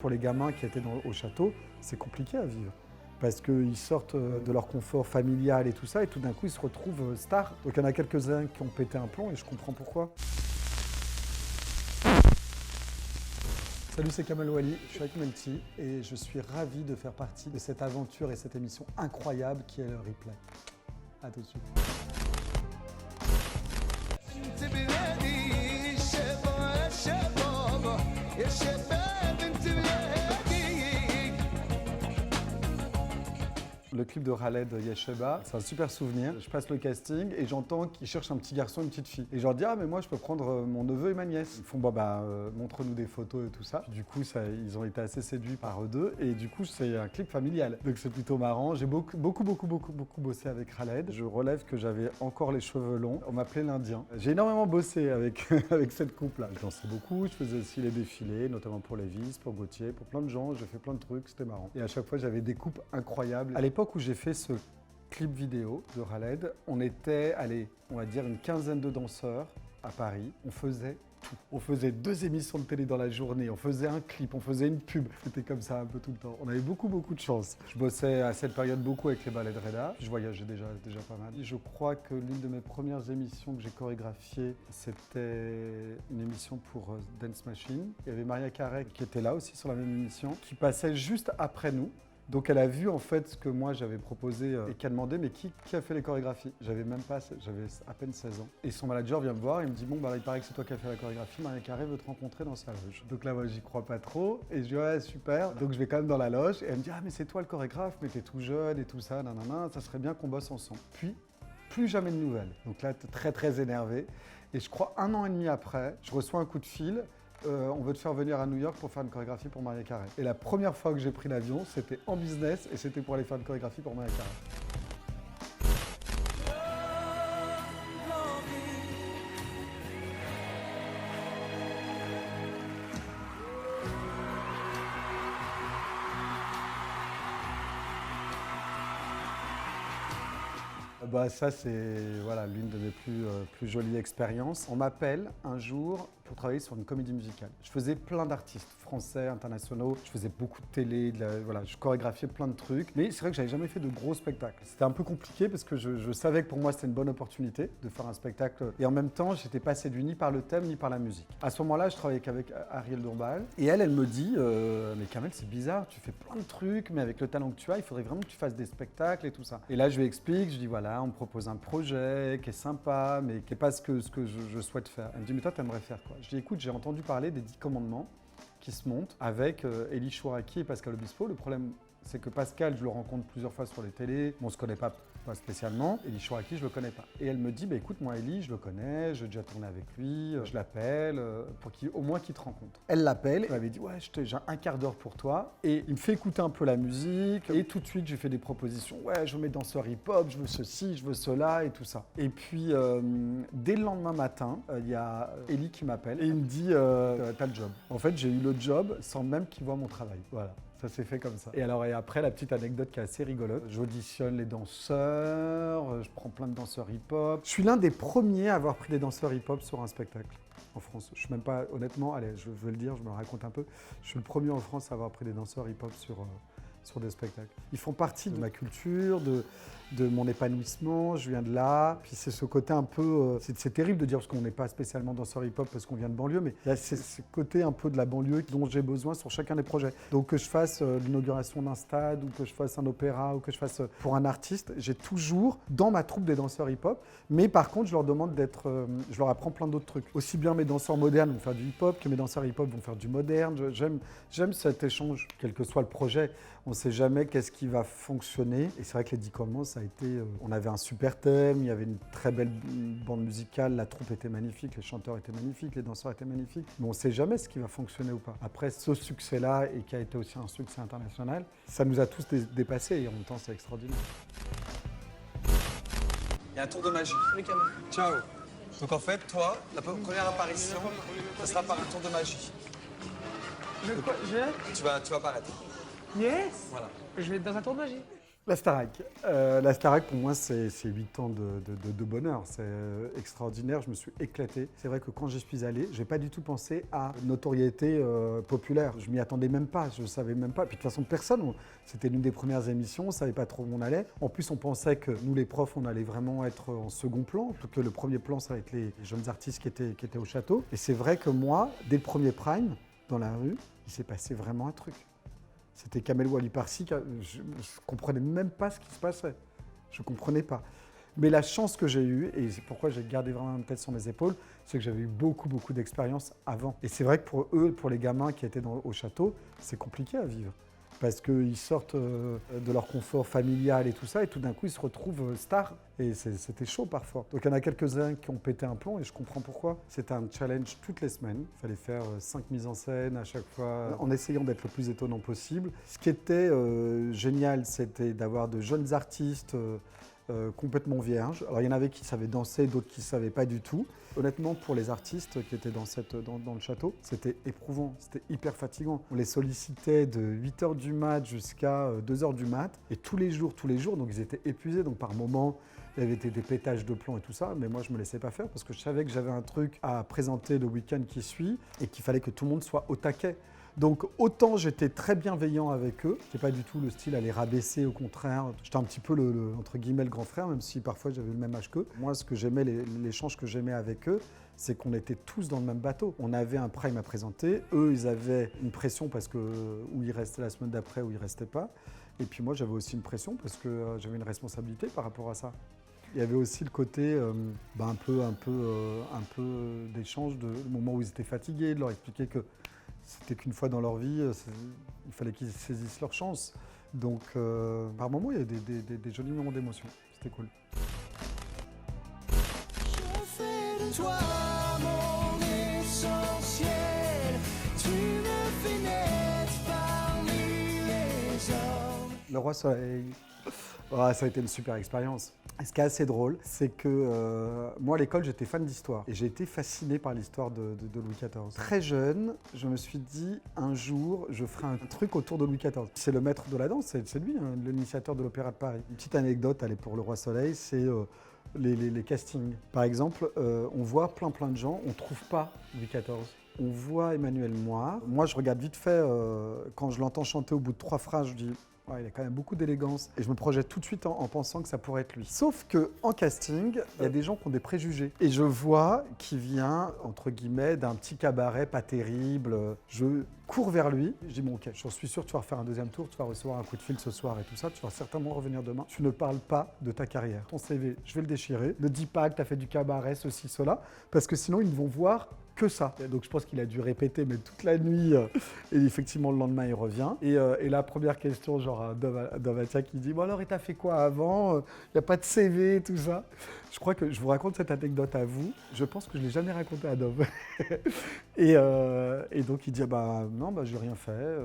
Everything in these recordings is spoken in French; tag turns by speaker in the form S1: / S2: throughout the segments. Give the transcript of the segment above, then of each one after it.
S1: Pour les gamins qui étaient au château, c'est compliqué à vivre. Parce qu'ils sortent de leur confort familial et tout ça, et tout d'un coup, ils se retrouvent stars. Donc il y en a quelques-uns qui ont pété un plomb, et je comprends pourquoi. Salut, c'est Kamel Ouali, je suis avec Melty, et je suis ravi de faire partie de cette aventure et cette émission incroyable qui est le replay. A tout de suite. Le clip de Khaled Yesheba, c'est un super souvenir. Je passe le casting et j'entends qu'ils cherchent un petit garçon et une petite fille. Et je leur dis, ah mais moi je peux prendre mon neveu et ma nièce. Ils font, montre-nous des photos et tout ça. Du coup, ils ont été assez séduits par eux deux. Et du coup, c'est un clip familial. Donc c'est plutôt marrant. J'ai beaucoup bossé avec Khaled. Je relève que j'avais encore les cheveux longs. On m'appelait l'Indien. J'ai énormément bossé avec cette couple-là. Je dansais beaucoup. Je faisais aussi les défilés, notamment pour Lévis, pour Gauthier, pour plein de gens. J'ai fait plein de trucs. C'était marrant. Et à chaque fois, j'avais des coupes incroyables. À l'époque où j'ai fait ce clip vidéo de Khaled, on était, on va dire une quinzaine de danseurs à Paris. On faisait tout. On faisait 2 émissions de télé dans la journée, on faisait un clip, on faisait une pub. C'était comme ça un peu tout le temps. On avait beaucoup de chance. Je bossais à cette période beaucoup avec les ballets de Reda. Je voyageais déjà pas mal. Je crois que l'une de mes premières émissions que j'ai chorégraphiées, c'était une émission pour Dance Machine. Il y avait Maria Carey qui était là aussi sur la même émission, qui passait juste après nous. Donc elle a vu en fait ce que moi j'avais proposé et qui a demandé mais qui a fait les chorégraphies. J'avais à peine 16 ans. Et son manager vient me voir et me dit bon il paraît que c'est toi qui as fait la chorégraphie, Maria Carey veut te rencontrer dans sa loge. Donc là moi j'y crois pas trop et je dis ouais super. Donc je vais quand même dans la loge et elle me dit ah mais c'est toi le chorégraphe mais t'es tout jeune et tout ça, nanana, ça serait bien qu'on bosse ensemble. Puis plus jamais de nouvelles. Donc là très énervé. Et je crois 1 an et demi après, je reçois un coup de fil. On veut te faire venir à New York pour faire une chorégraphie pour Maria Carey. Et la première fois que j'ai pris l'avion, c'était en business et c'était pour aller faire une chorégraphie pour Maria Carey. Ça c'est l'une de mes plus jolies expériences. On m'appelle un jour pour travailler sur une comédie musicale. Je faisais plein d'artistes français, internationaux, je faisais beaucoup de télé, je chorégraphiais plein de trucs. Mais c'est vrai que j'avais jamais fait de gros spectacles. C'était un peu compliqué parce que je savais que pour moi c'était une bonne opportunité de faire un spectacle. Et en même temps, j'étais pas séduit ni par le thème ni par la musique. À ce moment-là, je travaillais avec Ariel Dombal. Et elle me dit mais Kamel, c'est bizarre, tu fais plein de trucs, mais avec le talent que tu as, il faudrait vraiment que tu fasses des spectacles et tout ça. Et là, je lui explique, je dis voilà, on me propose un projet qui est sympa, mais qui n'est pas ce que je souhaite faire. Elle me dit mais toi, tu aimerais faire quoi? Je dis écoute, j'ai entendu parler des 10 commandements qui se montent avec Elie Chouraki et Pascal Obispo. Le problème, c'est que Pascal, je le rencontre plusieurs fois sur les télés, on ne se connaît pas spécialement. Elie Chouraki, je le connais pas. Et elle me dit, écoute, moi Elie, je le connais, j'ai déjà tourné avec lui, je l'appelle pour au moins qu'il te rencontre. Elle l'appelle, elle m'avait dit, ouais, j'ai un quart d'heure pour toi. Et il me fait écouter un peu la musique. Et tout de suite, j'ai fait des propositions. Ouais, je veux mes danseurs hip-hop, je veux ceci, je veux cela et tout ça. Et puis, dès le lendemain matin, il y a Elie qui m'appelle et il me dit, t'as le job. En fait, j'ai eu le job sans même qu'il voit mon travail. Voilà. Ça s'est fait comme ça. Et après, la petite anecdote qui est assez rigolote. J'auditionne les danseurs, je prends plein de danseurs hip-hop. Je suis l'un des premiers à avoir pris des danseurs hip-hop sur un spectacle en France. Je suis même pas, honnêtement, allez, je veux le dire, je me le raconte un peu. Je suis le premier en France à avoir pris des danseurs hip-hop sur des spectacles. Ils font partie de ma culture, de mon épanouissement, je viens de là. Puis c'est ce côté un peu, c'est terrible de dire parce qu'on n'est pas spécialement danseur hip-hop parce qu'on vient de banlieue, mais il y a ce côté un peu de la banlieue dont j'ai besoin sur chacun des projets. Donc que je fasse l'inauguration d'un stade ou que je fasse un opéra ou que je fasse pour un artiste, j'ai toujours dans ma troupe des danseurs hip-hop, mais par contre je leur demande je leur apprends plein d'autres trucs. Aussi bien mes danseurs modernes vont faire du hip-hop que mes danseurs hip-hop vont faire du moderne. J'aime cet échange, quel que soit le projet. On ne sait jamais qu'est-ce qui va fonctionner. Et c'est vrai que les 10 commandements, ça a été... on avait un super thème, il y avait une très belle bande musicale, la troupe était magnifique, les chanteurs étaient magnifiques, les danseurs étaient magnifiques. Mais on ne sait jamais ce qui va fonctionner ou pas. Après, ce succès-là, et qui a été aussi un succès international, ça nous a tous dépassés et en même temps, c'est extraordinaire.
S2: Il y a un tour de magie. Ciao. Donc en fait, toi, la première apparition, ça sera par un tour de magie.
S3: Tu vas
S2: Tu vas apparaître.
S3: Yes.
S2: Voilà.
S3: Je vais être dans un tour de magie.
S1: La Starac. La Starac, pour moi, c'est 8 ans de bonheur. C'est extraordinaire. Je me suis éclaté. C'est vrai que quand j'y suis allé, je n'ai pas du tout pensé à notoriété populaire. Je m'y attendais même pas. Je ne savais même pas. Puis de toute façon, personne. C'était l'une des premières émissions. On ne savait pas trop où on allait. En plus, on pensait que nous, les profs, on allait vraiment être en second plan. Que le premier plan, ça va être les jeunes artistes qui étaient au château. Et c'est vrai que moi, dès le premier prime, dans la rue, il s'est passé vraiment un truc. C'était Kamel Wally Parsi, je ne comprenais même pas ce qui se passait. Je ne comprenais pas. Mais la chance que j'ai eue, et c'est pourquoi j'ai gardé vraiment une tête sur mes épaules, c'est que j'avais eu beaucoup d'expérience avant. Et c'est vrai que pour eux, pour les gamins qui étaient au château, c'est compliqué à vivre. Parce qu'ils sortent de leur confort familial et tout ça, et tout d'un coup, ils se retrouvent stars. Et c'était chaud parfois. Donc il y en a quelques-uns qui ont pété un plomb, et je comprends pourquoi. C'était un challenge toutes les semaines. Il fallait faire 5 mises en scène à chaque fois, en essayant d'être le plus étonnant possible. Ce qui était génial, c'était d'avoir de jeunes artistes complètement vierges. Alors il y en avait qui savaient danser, d'autres qui ne savaient pas du tout. Honnêtement, pour les artistes qui étaient dans le château, c'était éprouvant, c'était hyper fatigant. On les sollicitait de 8h du mat jusqu'à 2h du mat, et tous les jours, donc ils étaient épuisés. Donc par moments, il y avait des pétages de plomb et tout ça, mais moi je ne me laissais pas faire parce que je savais que j'avais un truc à présenter le week-end qui suit et qu'il fallait que tout le monde soit au taquet. Donc autant j'étais très bienveillant avec eux, j'étais pas du tout le style à les rabaisser, au contraire. J'étais un petit peu entre guillemets le grand frère, même si parfois j'avais le même âge qu'eux. Moi, ce que j'aimais, l'échange que j'aimais avec eux, c'est qu'on était tous dans le même bateau. On avait un prime à présenter, eux ils avaient une pression parce que où ils restaient la semaine d'après, où ils restaient pas. Et puis moi j'avais aussi une pression parce que j'avais une responsabilité par rapport à ça. Il y avait aussi le côté un peu d'échange, le moment où ils étaient fatigués, de leur expliquer que c'était qu'une fois dans leur vie, il fallait qu'ils saisissent leur chance. Donc, par moments, il y a des jolis moments d'émotion. C'était cool.
S3: Je fais de toi mon essentiel. Tu me fais naître parmi les hommes.
S1: Le Roi Soleil, ça a été une super expérience. Et ce qui est assez drôle, c'est que moi à l'école j'étais fan d'histoire et j'ai été fasciné par l'histoire de Louis XIV. Très jeune, je me suis dit un jour je ferai un truc autour de Louis XIV. C'est le maître de la danse, c'est lui, hein, l'initiateur de l'Opéra de Paris. Une petite anecdote, elle est pour le Roi Soleil, c'est les castings. Par exemple, on voit plein de gens, on ne trouve pas Louis XIV. On voit Emmanuel Moir. Moi je regarde vite fait, quand je l'entends chanter au bout de 3 phrases, je dis ouais, il a quand même beaucoup d'élégance. Et je me projette tout de suite en pensant que ça pourrait être lui. Sauf qu'en casting, il y a des gens qui ont des préjugés. Et je vois qu'il vient, entre guillemets, d'un petit cabaret pas terrible. Je cours vers lui. Je dis, bon, ok, je suis sûr que tu vas refaire un deuxième tour, tu vas recevoir un coup de fil ce soir et tout ça. Tu vas certainement revenir demain. Tu ne parles pas de ta carrière. Ton CV, je vais le déchirer. Ne dis pas que tu as fait du cabaret, ceci, cela. Parce que sinon, ils ne vont voir que ça. Et donc je pense qu'il a dû répéter mais toute la nuit et effectivement le lendemain il revient et la première question genre Dovatia qui dit bon alors et t'as fait quoi avant, il n'y a pas de CV tout ça. Je crois que je vous raconte cette anecdote à vous, je pense que je ne l'ai jamais racontée à Dov. et donc il dit non j'ai rien fait,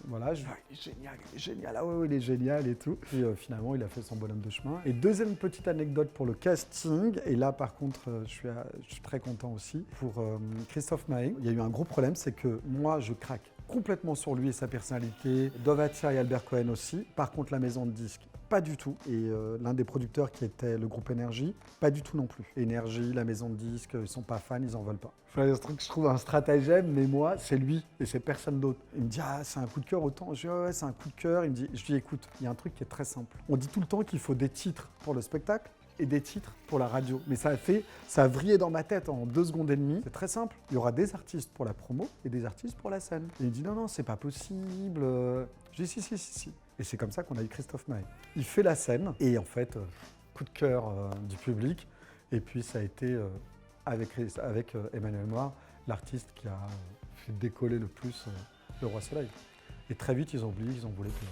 S1: voilà, il est génial, ah ouais, il est génial et tout. Et finalement il a fait son bonhomme de chemin. Et deuxième petite anecdote pour le casting, et là par contre je suis très content aussi, pour Christophe Maé. Il y a eu un gros problème, c'est que moi je craque complètement sur lui et sa personnalité, Dovatia et Albert Cohen aussi. Par contre la maison de disques, pas du tout. Et l'un des producteurs qui était le groupe Énergie, pas du tout non plus. Énergie, la maison de disques, ils sont pas fans, ils en veulent pas. Je trouve un stratagème, mais moi, c'est lui et c'est personne d'autre. Il me dit, c'est un coup de cœur autant. Je dis, ouais, c'est un coup de cœur. Je dis, écoute, il y a un truc qui est très simple. On dit tout le temps qu'il faut des titres pour le spectacle et des titres pour la radio. Mais ça a vrillé dans ma tête en 2 secondes et demie. C'est très simple. Il y aura des artistes pour la promo et des artistes pour la scène. Et il me dit, non, c'est pas possible. Je dis, si. Et c'est comme ça qu'on a eu Christophe Maé. Il fait la scène et en fait, coup de cœur du public. Et puis ça a été, avec Emmanuel Moir, l'artiste qui a fait décoller le plus le Roi Soleil. Et très vite, ils ont oublié, ils en voulaient plus.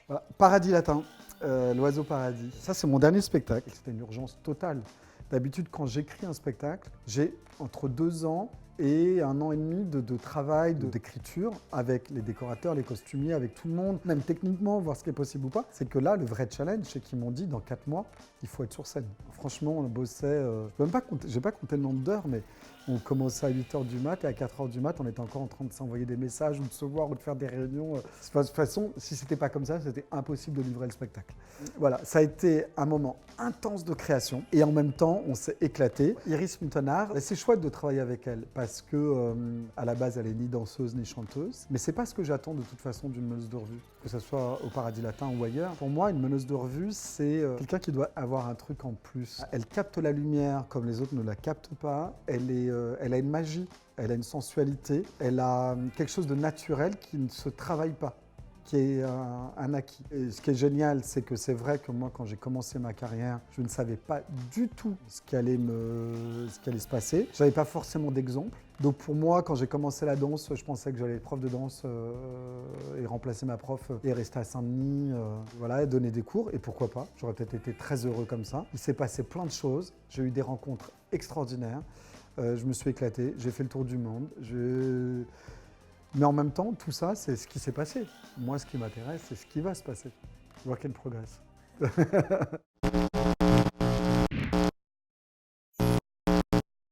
S1: Voilà. Paradis latin, l'oiseau paradis. Ça, c'est mon dernier spectacle. C'était une urgence totale. D'habitude, quand j'écris un spectacle, j'ai entre 2 ans et 1 an et demi de travail, d'écriture avec les décorateurs, les costumiers, avec tout le monde, même techniquement, voir ce qui est possible ou pas. C'est que là, le vrai challenge, c'est qu'ils m'ont dit dans 4 mois, il faut être sur scène. Franchement, on bossait, j'ai pas compté le nombre d'heures, mais on commençait à 8h du mat et à 4h du mat, on était encore en train de s'envoyer des messages ou de se voir ou de faire des réunions. De toute façon, si c'était pas comme ça, c'était impossible de livrer le spectacle. Voilà, ça a été un moment intense de création et en même temps, on s'est éclaté. Iris Montenard, c'est chouette de travailler avec elle parce que à la base, elle est ni danseuse ni chanteuse, mais c'est pas ce que j'attends de toute façon d'une meneuse de revue, que ce soit au Paradis Latin ou ailleurs. Pour moi, une meneuse de revue, c'est quelqu'un qui doit avoir un truc en plus. Elle capte la lumière comme les autres ne la captent pas. Elle a une magie, elle a une sensualité, elle a quelque chose de naturel qui ne se travaille pas, qui est un acquis. Et ce qui est génial, c'est que c'est vrai que moi, quand j'ai commencé ma carrière, je ne savais pas du tout ce qui allait se passer. Je n'avais pas forcément d'exemple. Donc pour moi, quand j'ai commencé la danse, je pensais que j'allais être prof de danse et remplacer ma prof et rester à Saint-Denis, voilà, et donner des cours. Et pourquoi pas, j'aurais peut-être été très heureux comme ça. Il s'est passé plein de choses, j'ai eu des rencontres extraordinaires. Je me suis éclaté, j'ai fait le tour du monde. Mais en même temps, tout ça, c'est ce qui s'est passé. Moi, ce qui m'intéresse, c'est ce qui va se passer. Work in progress.